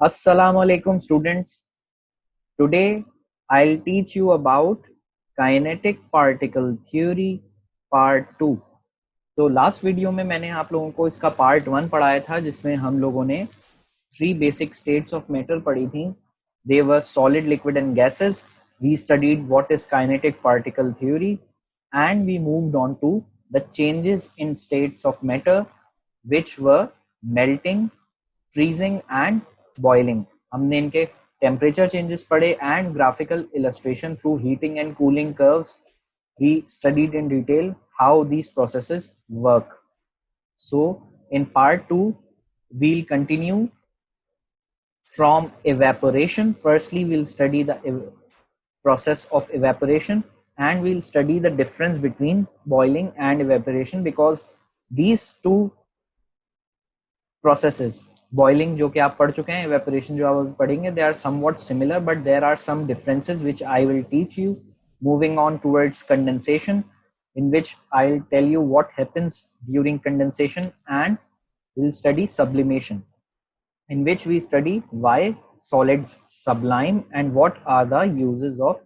Assalamu alaikum students. Today I'll teach you about kinetic particle theory part 2. तो last video में मैंने आप लोगों को इसका पार्ट 1 पढ़ाया था जिसमें हम लोगों ने 3 basic states of matter पढ़ी थी. They were solid, liquid and gases. We studied what is kinetic particle theory and we moved on to the changes in states of matter which were melting, freezing and boiling. हमने इनके temperature changes पढ़े and graphical illustration through heating and cooling curves. We studied in detail how these processes work. So in part 2 we'll continue from evaporation. Firstly we'll study the process of evaporation and we'll study the difference between boiling and evaporation because these two processes, boiling जो कि आप पढ़ चुके हैं, evaporation जो आप पढ़ेंगे, they are somewhat similar but there are some differences which I will teach you. Moving on towards condensation, in which I'll tell you what happens during condensation, and we'll study sublimation, in which we study why solids sublime and what are the uses of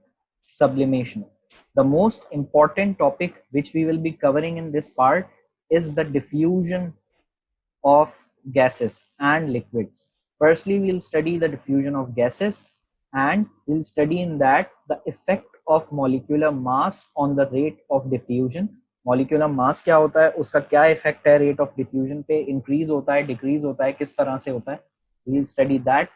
sublimation. The most important topic which we will be covering in this part is the diffusion of gases and liquids. Firstly, we'll study the diffusion of gases and we'll study in that the effect of molecular mass on the rate of diffusion. Molecular mass क्या होता है, उसका क्या effect है rate of diffusion पे, increase होता है, decrease होता है, किस तरह से होता है. We'll study that.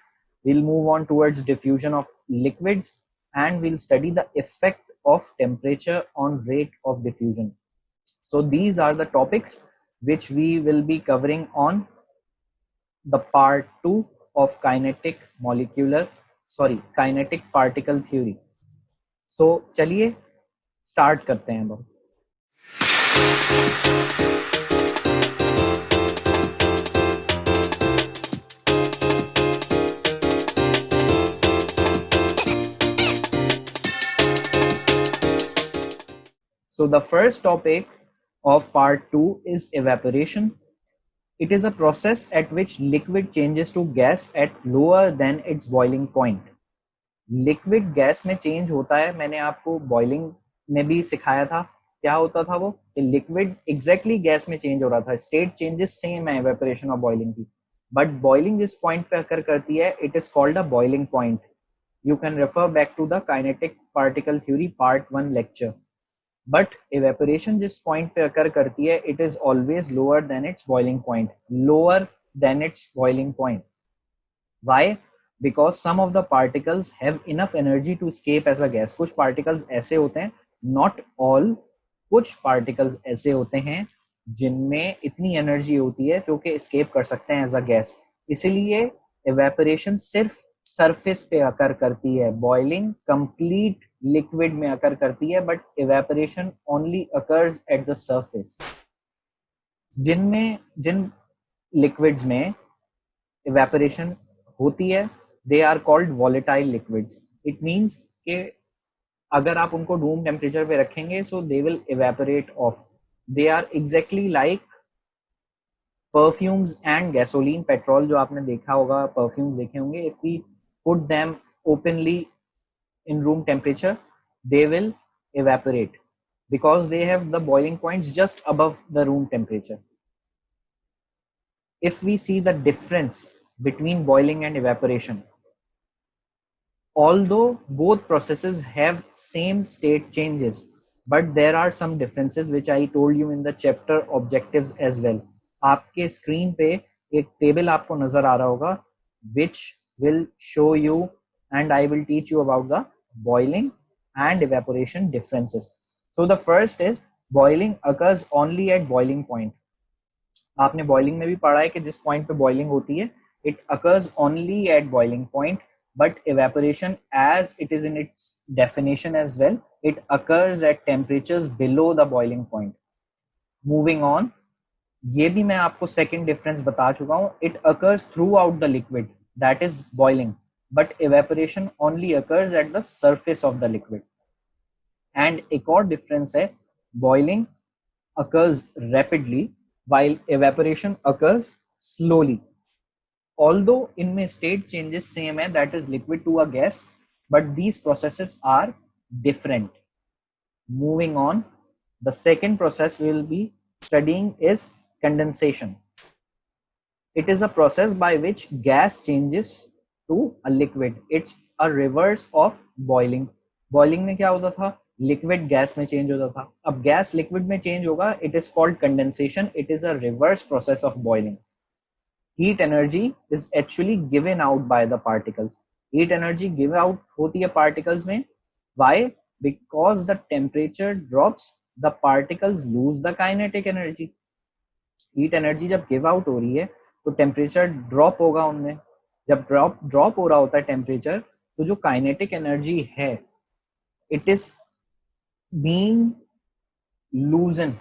We'll move on towards diffusion of liquids and we'll study the effect of temperature on rate of diffusion. So these are the topics which we will be covering on the part 2 of kinetic particle theory. So चलिए start करते हैं अब. So the first topic of part 2 is evaporation. It is a process at which liquid changes to gas at lower than its boiling point. Liquid gas में change होता है. मैंने आपको boiling में भी सिखाया था. क्या होता था वो, कि लिक्विड एग्जैक्टली गैस में चेंज हो रहा था. स्टेट चेंजेस सेम है इवेपोरेशन और बॉइलिंग की, बट बॉइलिंग जिस पॉइंट पे अकर करती है it is called a boiling point. You can refer back to the kinetic particle theory part 1 lecture. But evaporation जिस पॉइंट पे अकर करती है it is always lower than its boiling point. Lower than its boiling point. Why? Because some of the particles have enough energy to escape as a gas. कुछ particles ऐसे होते हैं, not all, कुछ particles ऐसे होते हैं जिनमें इतनी एनर्जी होती है जो कि escape कर सकते हैं as a gas. इसीलिए evaporation सिर्फ surface पे अकर करती है, boiling complete liquid में अकर करती है, but evaporation only occurs at the surface. Jin liquids में evaporation होती है they are called volatile liquids. It means कि अगर आप उनको रूम टेम्परेचर पे रखेंगे so they will evaporate off. They are exactly like perfumes and gasoline, petrol जो आपने देखा होगा, perfumes देखे होंगे. If we put them openly in room temperature they will evaporate because they have the boiling points just above the room temperature. If we see the difference between boiling and evaporation, although both processes have same state changes, but there are some differences which I told you in the chapter objectives as well. आपके screen पे एक table आपको नजर आ रहा होगा which will show you and I will teach you about the boiling and evaporation differences. So the first is boiling occurs only at boiling point. आपने boiling में भी पढ़ा है कि जिस point पे boiling होती है it occurs only at boiling point. But evaporation, as it is in its definition as well, it occurs at temperatures below the boiling point. Moving on, ये भी मैं आपको second difference बता चुका हूँ. It occurs throughout the liquid, that is boiling, but evaporation only occurs at the surface of the liquid. And एक और difference है, boiling occurs rapidly while evaporation occurs slowly. although इनमें state changes same है, that is liquid to a gas, but these processes are different. Moving on, the second process we will be studying is condensation. It is a process by which gas changes to a liquid. It's a reverse of boiling. Boiling में क्या होता था? Liquid gas में change होता था. अब gas liquid में change होगा. It is called condensation. It is a reverse process of boiling. Heat energy is actually given out by the particles. Heat energy give out होती है particles में. Why? Because the temperature drops, the particles lose the kinetic energy. Heat energy जब give out हो रही है तो temperature drop होगा उनमें. जब ड्रॉप हो रहा होता है टेम्परेचर, तो जो काइनेटिक एनर्जी है it is being लूजन,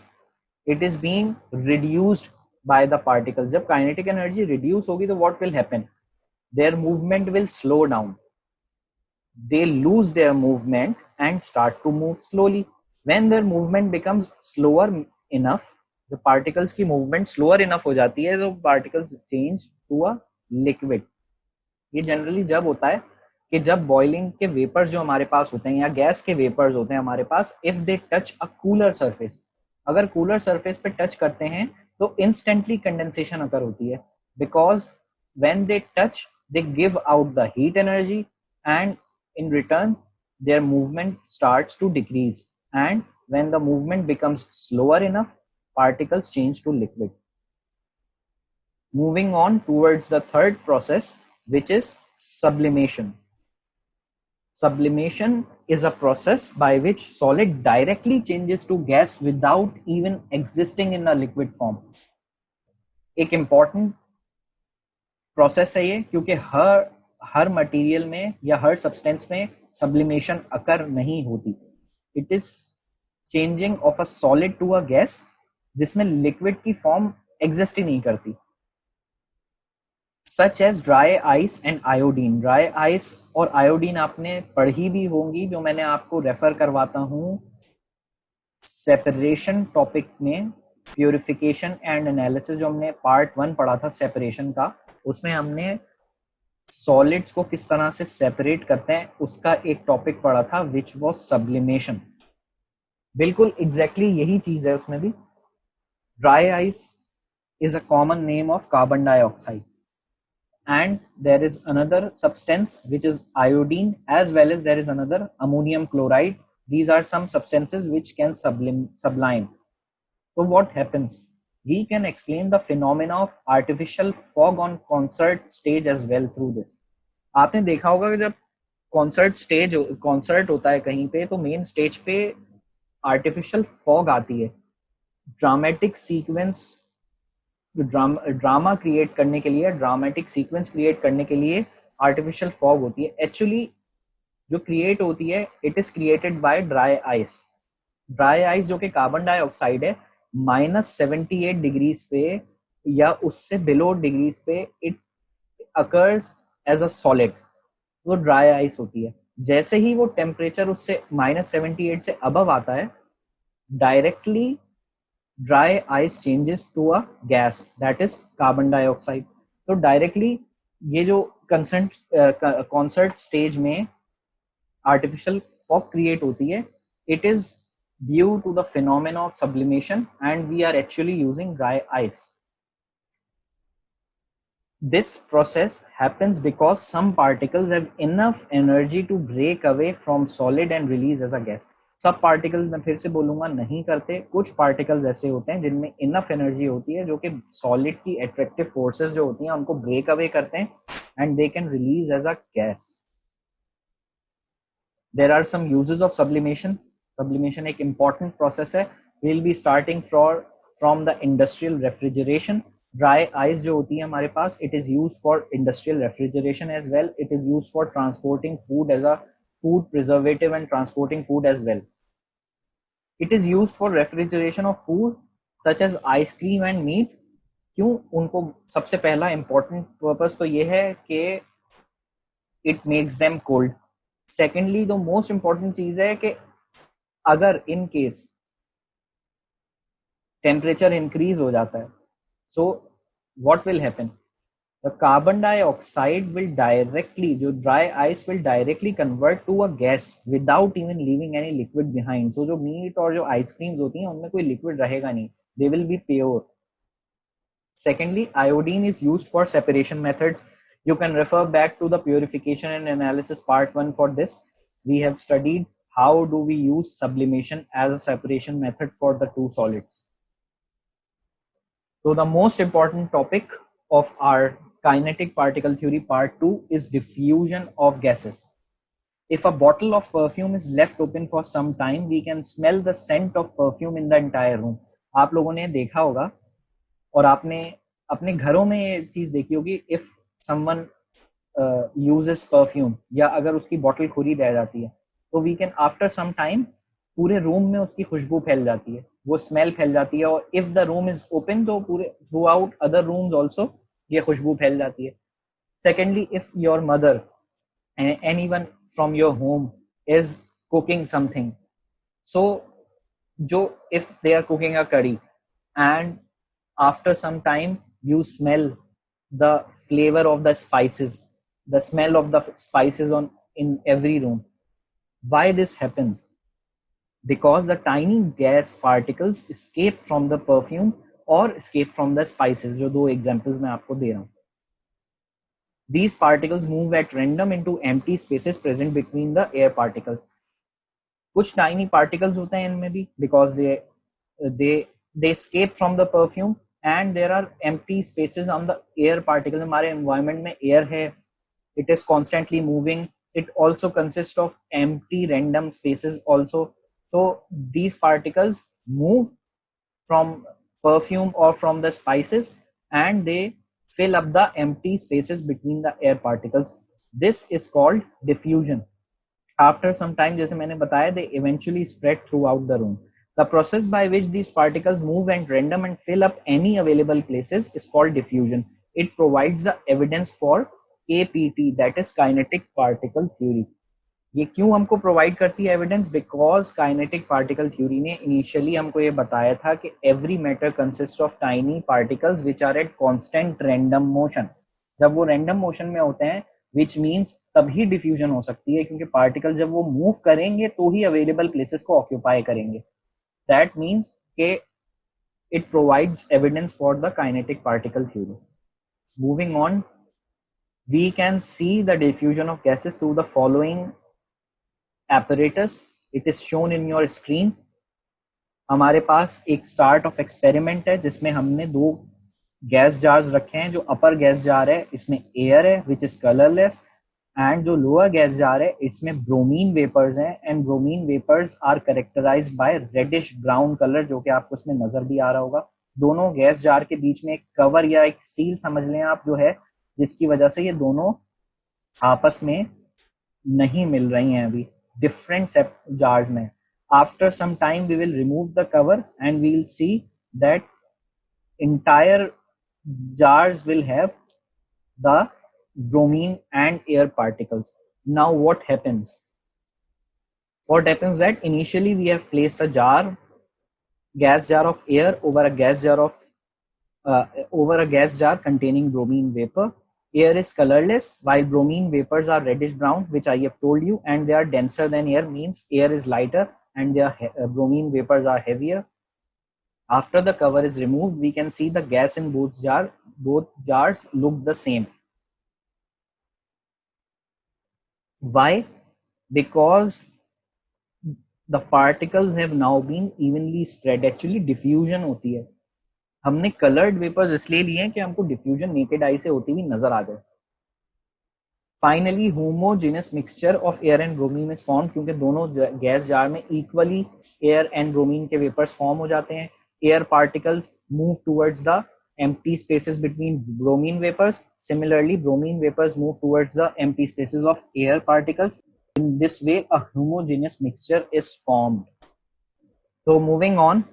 it is being reduced by the particles. जब काइनेटिक एनर्जी रिड्यूस होगी तो what will happen? There movement will slow down. They lose their movement and start to move slowly. When their movement becomes slower enough, the particles की movement slower enough हो जाती है, तो particles change to a liquid. ये generally जब होता है कि जब बॉइलिंग के वेपर्स जो हमारे पास होते हैं या गैस के वेपर्स होते हैं हमारे पास, if they touch a cooler surface, अगर कूलर सरफेस पे टच करते हैं तो इंस्टेंटली कंडेंसेशन अकर होती है. Because when they touch they give out the heat energy and in return their movement starts to decrease, and when the movement becomes slower enough, particles change to liquid. Moving on towards the third process, which is sublimation. Sublimation is a process by which solid directly changes to gas without even existing in a liquid form. एक important process है ये, क्योंकि हर material में या हर substance में sublimation occur नहीं होती. It is changing of a solid to a gas जिसमें लिक्विड की फॉर्म एग्जिस्ट ही नहीं करती. Such as dry ice and iodine. Dry ice और आयोडीन आपने पढ़ी भी होंगी, जो मैंने आपको रेफर करवाता हूं सेपरेशन टॉपिक में. प्यूरिफिकेशन एंड एनालिसिस जो हमने पार्ट 1 पढ़ा था सेपरेशन का, उसमें हमने सॉलिड्स को किस तरह से सेपरेट करते हैं उसका एक टॉपिक पढ़ा था, विच वॉज सब्लिमेशन. बिल्कुल एग्जैक्टली यही चीज है उसमें भी. Dry ice is a common name of carbon dioxide, and there is another substance which is iodine, as well as there is another ammonium chloride. These are some substances which can sublime. So what happens? We can explain the phenomena of artificial fog on concert stage as well through this. आपने देखा होगा कि जब concert होता है कहीं पे, तो मेन स्टेज पे आर्टिफिशियल फॉग आती है. ड्रामेटिक सीक्वेंस, ड्रामा क्रिएट करने के लिए, ड्रामेटिक सीक्वेंस क्रिएट करने के लिए आर्टिफिशियल फॉग होती है. एक्चुअली जो क्रिएट होती है it is created by dry ice. Dry ice जो कि कार्बन डाइऑक्साइड है, -78 डिग्रीज पे या उससे बिलो डिग्रीज पे it occurs as a solid, वो ड्राई आइस होती है. जैसे ही वो टेम्परेचर उससे -78 से अबव आता है, directly dry ice changes to a gas, that is carbon dioxide. तो डायरेक्टली ये जो कॉन्सर्ट स्टेज में आर्टिफिशियल फॉग क्रिएट होती है, it is due to the phenomena of sublimation, and we are actually using dry ice. This process happens because some particles have enough energy to break away from solid and release as a gas. सब particles मैं फिर से बोलूंगा नहीं करते. कुछ particles ऐसे होते हैं जिनमें enough energy होती है जो कि solid की attractive forces जो होती हैं उनको break away करते हैं and they can release as a gas. There are some uses of sublimation. Sublimation एक important process है. We'll be starting from the industrial refrigeration. Dry ice जो होती है हमारे पास, it is used for industrial refrigeration as well. It is used for transporting food as a food preservative and transporting food as well. It is used for refrigeration of food such as ice cream and meat. क्यों? उनको सबसे पहला important purpose तो ये है कि it makes them cold. Secondly, the most important चीज है कि अगर इन केस टेम्परेचर इंक्रीज हो जाता है, so what will happen? The carbon dioxide will directly, जो dry ice will directly convert to a gas without even leaving any liquid behind. So जो meet और जो आइसक्रीम्स होती हैं उनमें कोई लिक्विड रहेगा नहीं, they will be pure. Secondly, iodine is used for separation methods. You can refer back to the purification and analysis part 1 for this. We have studied how do we use sublimation as a separation method for the two solids. So the most important topic of our kinetic particle theory part 2 is diffusion of gases. If a bottle of perfume is left open for some time, we can smell the scent of perfume in the entire room. आप लोगों ने देखा होगा और आपने अपने घरों में ये चीज देखी होगी, इफ समवन यूजेस परफ्यूम या अगर उसकी बॉटल खुली रह जाती है तो we can after some time पूरे रूम में उसकी खुशबू फैल जाती है, वो स्मेल फैल जाती है, और if the room is open तो पूरे throughout other rooms also ये खुशबू फैल जाती है. Secondly, if your mother anyone from your home is cooking something, so जो if they are cooking a curry and after some time you smell the flavor of the spices, the smell of the spices on in every room. Why this happens? Because the tiny gas particles escape from the perfume or escape from the spices. जो दो examples मैं आपको दे रहा हूँ. These particles move at random into empty spaces present between the air particles. कुछ tiny particles होते हैं इनमें भी, because they escape from the perfume and there are empty spaces on the air particles. हमारे environment में air है, it is constantly moving, it also consists of empty random spaces also. So these particles move from perfume or from the spices and they fill up the empty spaces between the air particles. This is called diffusion. After some time, जैसे मैंने बताया, they eventually spread throughout the room. The process by which these particles move at random and fill up any available places is called diffusion. It provides the evidence for KPT, that is kinetic particle theory. ये क्यों हमको provide करती है evidence? Because kinetic particle theory ने initially हमको ये बताया था कि every matter consist of tiny particles which are at constant random motion. जब वो रैंडम मोशन में होते हैं विच मीन्स तभी डिफ्यूजन हो सकती है, क्योंकि पार्टिकल जब वो मूव करेंगे तो ही अवेलेबल प्लेसेस को ऑक्यूपाई करेंगे. दैट मीन्स के it provides evidence for the kinetic particle theory. Moving on, we can see the diffusion of gases through the following apparatus. It is shown in your screen. हमारे पास एक start of experiment है जिसमें हमने दो gas jars रखे हैं. जो अपर gas jar है इसमें एयर है विच इज कलरलेस, एंड जो लोअर गैस जार है इसमें ब्रोमीन वेपर्स हैं, and bromine vapours are characterised by reddish brown colour, जो कि आपको इसमें नजर भी आ रहा होगा. दोनों गैस जार के बीच में एक कवर या एक सील समझ लें आप जो है, जिसकी वजह से ये दोनों आपस में नहीं मिल रही हैं अभी, डिफरेंट जार्स में. After some time we will remove the cover and we will see that entire jars will have the bromine and air particles. Now what happens? What happens that initially we have placed a gas jar of air over a gas jar containing bromine vapor. Air is colorless while bromine vapors are reddish brown, which I have told you, and they are denser than air, means air is lighter and their bromine vapors are heavier. After the cover is removed, we can see the gas in both jars look the same. Why? Because the particles have now been evenly spread. Actually diffusion होती है. हमने colored vapors इसलिए लिए हैं कि हमको diffusion naked eye से होती हुई नजर आ जाए. Finally, homogeneous mixture of air and bromine is formed, क्योंकि दोनों गैस जार में equally air and bromine के vapors form हो जाते हैं. Air particles move towards the empty spaces between bromine vapors. Similarly, bromine vapors move towards the empty spaces of air particles. In this way, a homogeneous mixture is formed. So moving on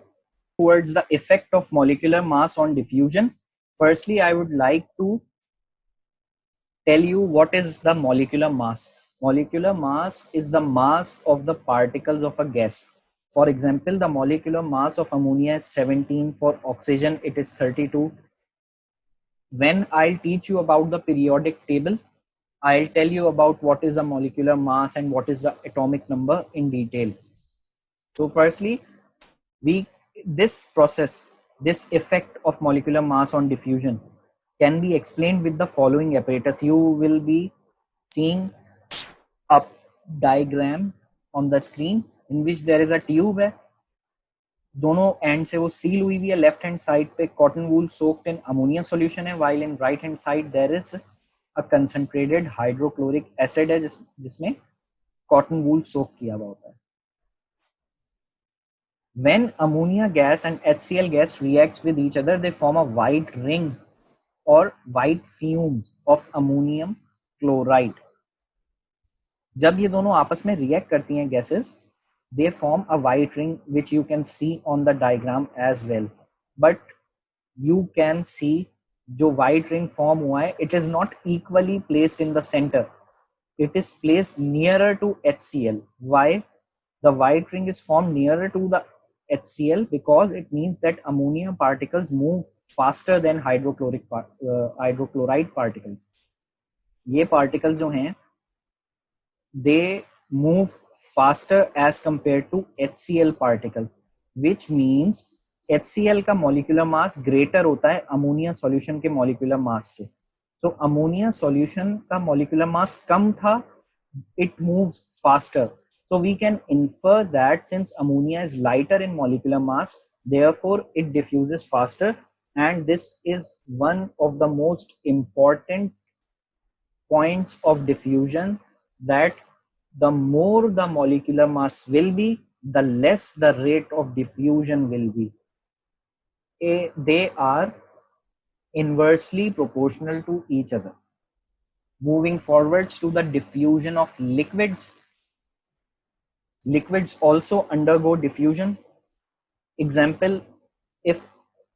towards the effect of molecular mass on diffusion. Firstly, I would like to tell you what is the molecular mass. Molecular mass is the mass of the particles of a gas. For example, the molecular mass of ammonia is 17, for oxygen it is 32. When I'll teach you about the periodic table, I'll tell you about what is a molecular mass and what is the atomic number in detail. So firstly, we this process, this effect of molecular mass on diffusion can be explained with the following apparatus. You will be seeing a diagram on the screen in which there is a tube है, दोनों and से वो seal हुई हुई है, left hand side पे cotton wool soaked in ammonia solution है, while in right hand side there is a concentrated hydrochloric acid है जिसमें कॉटन वूल सोक किया हुआ होता है. When ammonia gas and HCl gas reacts with each other, they form a white ring or white fumes of ammonium chloride. जब ये दोनों आपस में रिएक्ट करती हैं gases, they form a white ring which you can see on the diagram as well. But you can see जो white ring form हुआ है, it is not equally placed in the center. It is placed nearer to HCl. Why? The white ring is formed nearer to the HCl because it means that ammonia particles move faster than hydrochloride particles. ये particles जो हैं, they move faster as compared to HCl particles, which means HCl का molecular mass greater होता है ammonia solution के molecular mass से. So ammonia solution का molecular mass कम था, it moves faster. So we can infer that since ammonia is lighter in molecular mass, therefore it diffuses faster, and this is one of the most important points of diffusion, that the more the molecular mass will be, the less the rate of diffusion will be. They are inversely proportional to each other. Moving forwards to the diffusion of liquids. Liquids also undergo diffusion. Example, if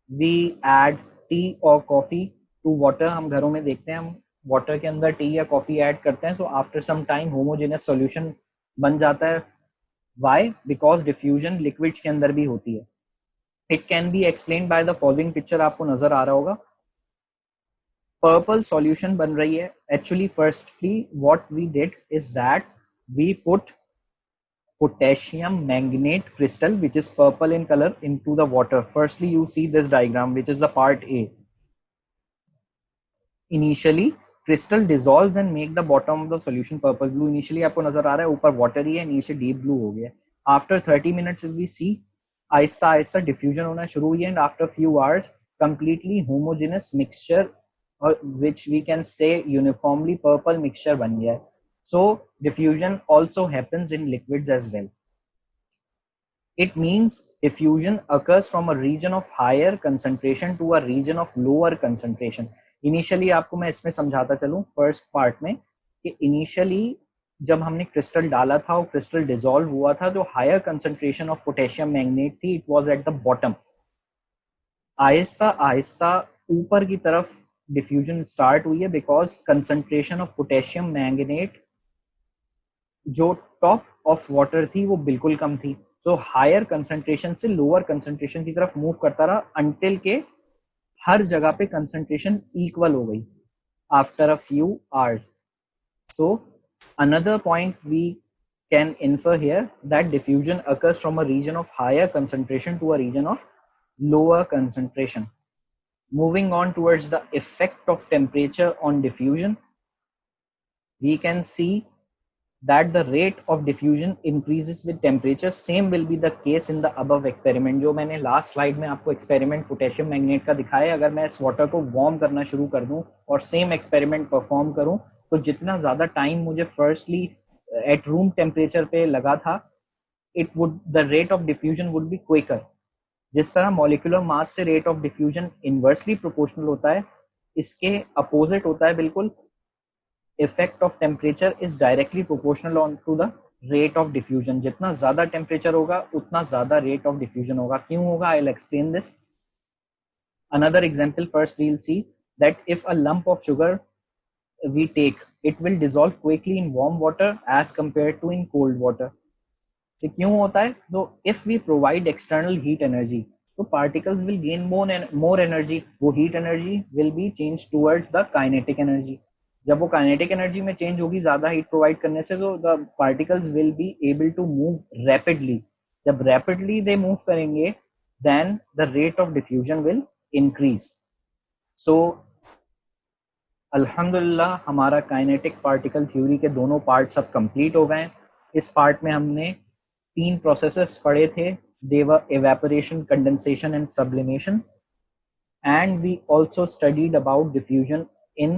we add tea or coffee to water, हम घरों में देखते हैं, हम water के अंदर T या coffee add करते हैं, so after some time homogenous solution बन जाता है. व्हाई? बिकॉज डिफ्यूजन लिक्विड्स के अंदर भी होती है. It can be explain by the following picture, आपको नजर आ रहा होगा. पर्पल सॉल्यूशन बन रही है. Actually firstly what we did is that we put potassium manganate crystal, which is purple in color, into the water. Firstly, you see this diagram, which is the part A. Initially, crystal dissolves and make the bottom of the solution purple blue. Initially आपको नजर आ रहा है ऊपर water ही है, नीचे deep blue हो गया. After 30 minutes we see Aahista Aahista diffusion होना शुरू हुई है, and after few hours completely homogeneous mixture, which we can say uniformly purple mixture बन गया है. So diffusion also happens in liquids as well. It means diffusion occurs from a region of higher concentration to a region of lower concentration. Initially आपको मैं इसमें समझाता चलूं first part में कि इनिशियली जब हमने क्रिस्टल डाला था और क्रिस्टल डिसॉल्व हुआ था, जो higher concentration of potassium magnet थी, it was at the bottom. आहिस्ता आहिस्ता ऊपर की तरफ डिफ्यूजन स्टार्ट हुई है because concentration of potassium magnet जो टॉप ऑफ वाटर थी वो बिल्कुल कम थी. सो हायर कंसंट्रेशन से लोअर कंसंट्रेशन की तरफ मूव करता रहा अंटिल के हर जगह पे कंसंट्रेशन इक्वल हो गई after a few hours. So another point we can infer here that diffusion occurs from a region of higher concentration to a region of lower concentration. Moving on towards the effect of temperature on diffusion, we can see that the rate of diffusion increases with temperature. Same will be the case in the above experiment. जो मैंने last slide में आपको experiment potassium magnet का दिखाया, अगर मैं इस water को वार्म करना शुरू कर दूं और सेम एक्सपेरिमेंट परफॉर्म करूं, तो जितना ज़्यादा टाइम मुझे फर्स्टली एट रूम टेम्परेचर पे लगा था, the rate of diffusion would be quicker. जिस तरह मॉलिक्यूलर मास से rate of diffusion inversely proportional होता है, इसके अपोजिट होता है बिल्कुल. Effect of temperature is directly proportional on to the rate of diffusion. जितना ज्यादा टेम्परेचर होगा उतना ज्यादा रेट ऑफ डिफ्यूजन होगा. क्यों होगा? I will explain this. Another example, first we will see that if a lump of sugar we take, it will dissolve quickly in warm water as compared to in cold water. तो क्यों होता है? So if we provide external heat energy, तो particles will gain more energy, वो heat energy will be change towards the kinetic energy. जब वो kinetic energy में change होगी ज्यादा हीट प्रोवाइड करने से, तो the particles will be able to move rapidly. जब रैपिडली दे मूव करेंगे then the rate of diffusion will increase. So अल्हम्दुलिल्लाह हमारा काइनेटिक पार्टिकल थ्योरी के दोनों पार्ट्स अब कंप्लीट हो गए। इस पार्ट में हमने 3 प्रोसेसेस पढ़े थे, they were evaporation, condensation and sublimation, and we also studied about diffusion in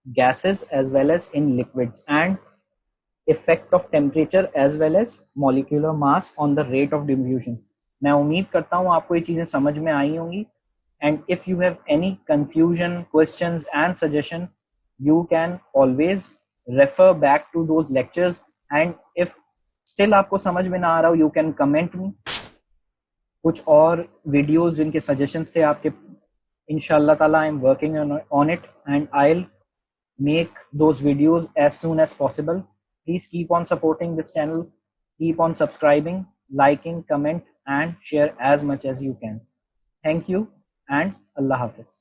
gases as well as in liquids, and effect of temperature as well as molecular mass on the rate of diffusion. मैं उम्मीद करता हूँ आपको ये चीज़ें समझ में आई होंगी, and if you have any confusion, questions and suggestion, you can always refer back to those lectures, and if still आपको समझ में ना आ रहा हो, you can comment me कुछ और वीडियोस जिनके सजेशंस थे आपके। इंशाल्लाह ताला I am working on it and I will make those videos as soon as possible. Please keep on supporting this channel, keep on subscribing, liking, comment and share as much as you can. Thank you and Allah Hafiz.